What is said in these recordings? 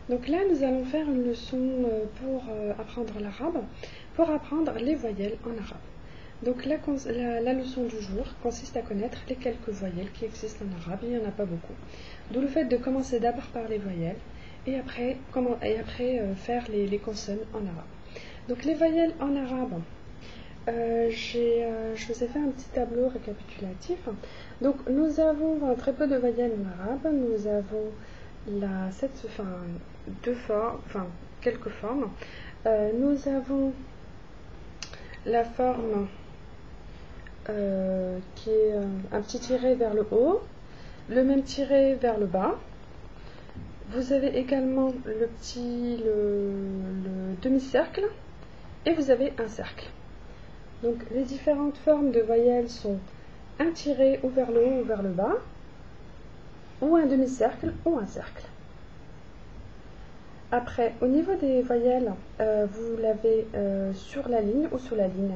Donc là, nous allons faire une leçon pour apprendre l'arabe, pour apprendre les voyelles en arabe. Donc la leçon du jour consiste à connaître les quelques voyelles qui existent en arabe, il n'y en a pas beaucoup. D'où le fait de commencer d'abord par les voyelles et après faire les consonnes en arabe. Donc les voyelles en arabe, je vous ai fait un petit tableau récapitulatif. Donc nous avons très peu de voyelles en arabe, nous avons quelques formes. Nous avons la forme qui est un petit tiret vers le haut, le même tiret vers le bas. Vous avez également le demi-cercle et vous avez un cercle. Donc les différentes formes de voyelles sont un tiret ou vers le haut ou vers le bas, ou un demi-cercle ou un cercle. Après, au niveau des voyelles, vous l'avez sur la ligne ou sous la ligne.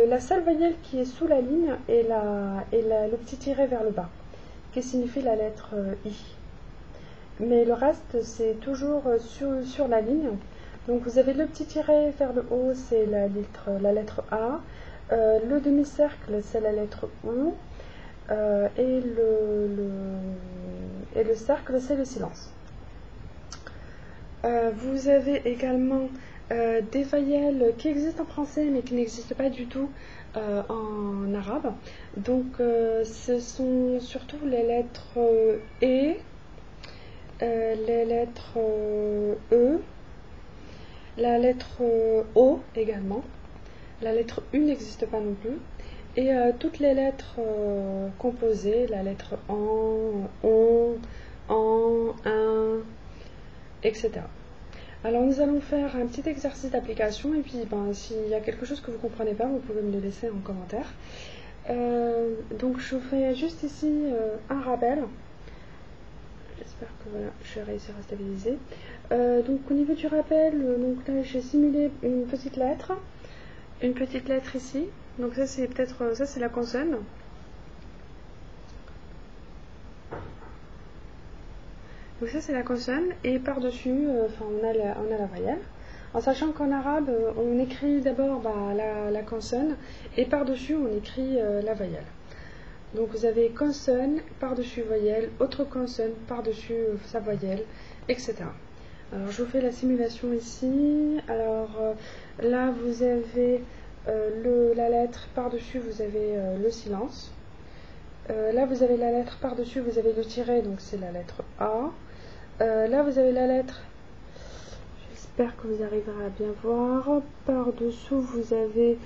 La seule voyelle qui est sous la ligne est le petit tiret vers le bas, qui signifie la lettre I. Mais le reste, c'est toujours sur la ligne. Donc vous avez le petit tiret vers le haut, c'est la lettre A. Le demi-cercle, c'est la lettre O. Et le cercle, c'est le silence. Vous avez également des voyelles qui existent en français mais qui n'existent pas du tout en arabe. Donc ce sont surtout les lettres E, les lettres E, la lettre O également. La lettre U n'existe pas non plus. Et toutes les lettres composées, la lettre on, un, etc. Alors nous allons faire un petit exercice d'application et puis s'il y a quelque chose que vous ne comprenez pas, vous pouvez me le laisser en commentaire. Donc je fais juste ici un rappel. J'espère que voilà, je vais réussir à stabiliser. Donc au niveau du rappel, donc là j'ai simulé une petite lettre ici. Donc ça c'est la consonne. Donc ça c'est la consonne et par-dessus on a la voyelle. En sachant qu'en arabe on écrit d'abord la consonne et par-dessus on écrit la voyelle. Donc vous avez consonne, par-dessus voyelle, autre consonne, par-dessus sa voyelle, etc. Alors je vous fais la simulation ici. Alors là vous avez la lettre, par-dessus vous avez le silence. Là vous avez la lettre, par-dessus vous avez le tiret, donc c'est la lettre A. Là vous avez la lettre, j'espère que vous arriverez à bien voir, par-dessous vous avez,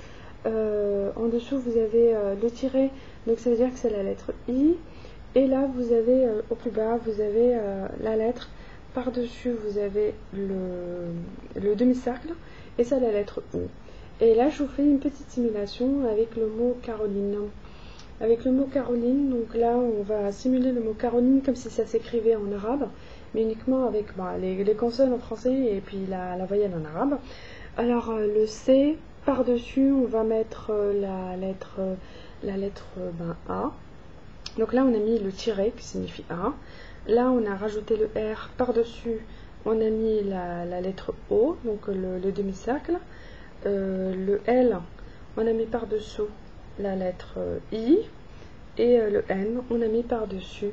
en dessous vous avez le tiret, donc ça veut dire que c'est la lettre I. Et là vous avez, au plus bas, vous avez la lettre, par-dessus vous avez le demi-cercle, et ça la lettre O. Et là je vous fais une petite simulation avec le mot Caroline. Avec le mot Caroline, donc là on va simuler le mot Caroline comme si ça s'écrivait en arabe, mais uniquement avec les consonnes en français et puis la voyelle en arabe. Alors le C, par-dessus on va mettre la lettre A. Donc là on a mis le tiret qui signifie A. Là on a rajouté le R, par-dessus on a mis la lettre O, donc le demi-cercle. Le L, on a mis par-dessous la lettre I, et le N, on a mis par-dessus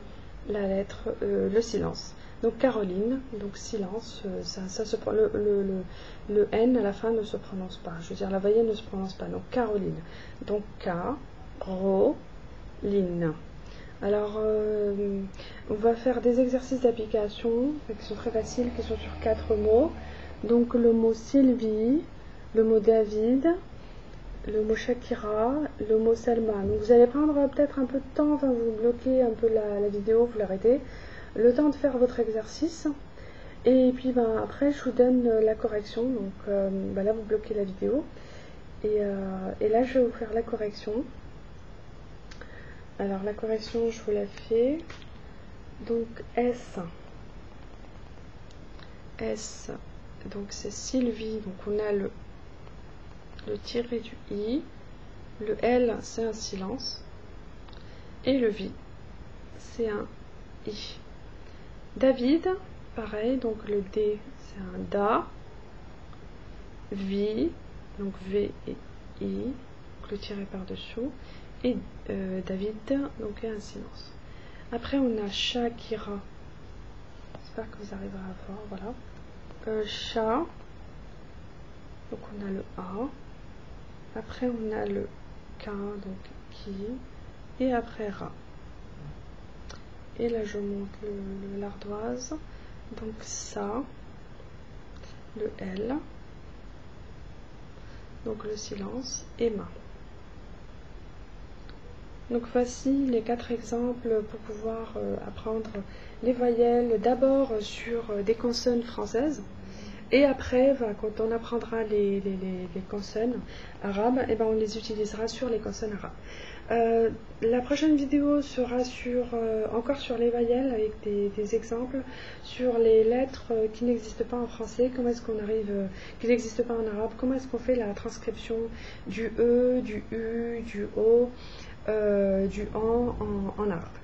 la lettre, le silence. Donc Caroline, donc silence, le N à la fin ne se prononce pas, je veux dire la voyelle ne se prononce pas, donc Caroline. Donc Line. Alors on va faire des exercices d'application qui sont très faciles, qui sont sur 4 mots. Donc le mot Sylvie, le mot David, le mot Shakira, le mot Salma. Donc vous allez prendre peut-être un peu de temps, vous bloquez un peu la vidéo, vous l'arrêtez, le temps de faire votre exercice. Et puis après je vous donne la correction. Donc là vous bloquez la vidéo. Et là je vais vous faire la correction. Alors la correction je vous la fais. Donc S, donc c'est Sylvie, donc on a le tiret du I, le L c'est un silence, et le V c'est un I. David, pareil, donc le D c'est un DA, V, donc V et I, donc le tiré par-dessous, et David, donc et un silence. Après on a Shakira, j'espère que vous arriverez à voir, voilà. Chat, donc on a le A, après on a le K, donc qui, et après Ra. Et là je monte l'ardoise, donc ça, le L, donc le silence, et ma. Donc voici les 4 exemples pour pouvoir apprendre les voyelles, d'abord sur des consonnes françaises, et après, quand on apprendra les consonnes arabes, et ben on les utilisera sur les consonnes arabes. La prochaine vidéo sera encore sur les voyelles avec des exemples sur les lettres qui n'existent pas en français, comment est-ce qu'on arrive, qui n'existent pas en arabe, comment est-ce qu'on fait la transcription du E, du U, du O, du AN en arabe.